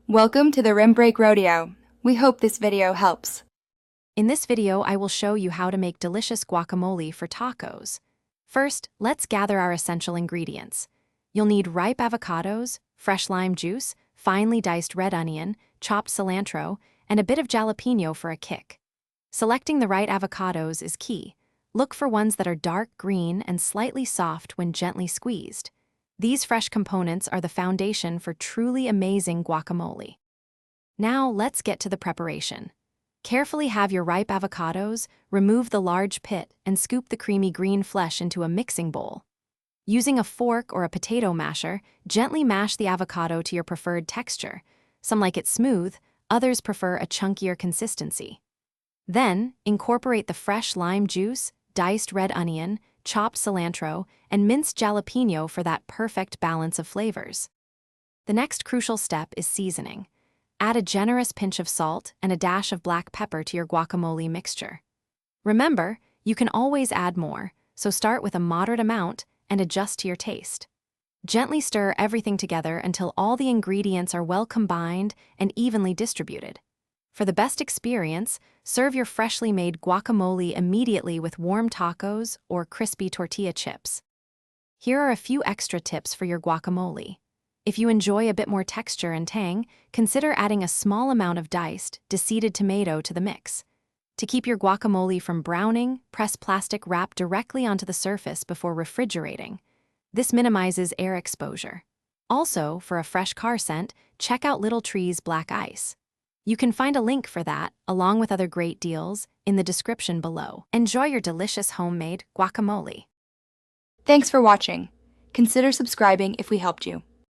Welcome to the Rim Break Rodeo. We hope this video helps. In this video, I will show you how to make delicious guacamole for tacos. First, let's gather our essential ingredients. You'll need ripe avocados, fresh lime juice, finely diced red onion, chopped cilantro, and a bit of jalapeno for a kick. Selecting the right avocados is key. Look for ones that are dark green and slightly soft when gently squeezed. These fresh components are the foundation for truly amazing guacamole. Now, let's get to the preparation. Carefully have your ripe avocados, remove the large pit, and scoop the creamy green flesh into a mixing bowl. Using a fork or a potato masher, gently mash the avocado to your preferred texture. Some like it smooth, others prefer a chunkier consistency. Then, incorporate the fresh lime juice, diced red onion, chopped cilantro, and minced jalapeno for that perfect balance of flavors. The next crucial step is seasoning. Add a generous pinch of salt and a dash of black pepper to your guacamole mixture. Remember, you can always add more, so start with a moderate amount and adjust to your taste. Gently stir everything together until all the ingredients are well combined and evenly distributed. For the best experience, serve your freshly made guacamole immediately with warm tacos or crispy tortilla chips. Here are a few extra tips for your guacamole. If you enjoy a bit more texture and tang, consider adding a small amount of diced, deseeded tomato to the mix. To keep your guacamole from browning, press plastic wrap directly onto the surface before refrigerating. This minimizes air exposure. Also, for a fresh car scent, check out Little Tree's Black Ice. You can find a link for that, along with other great deals, in the description below. Enjoy your delicious homemade guacamole. Thanks for watching. Consider subscribing if we helped you.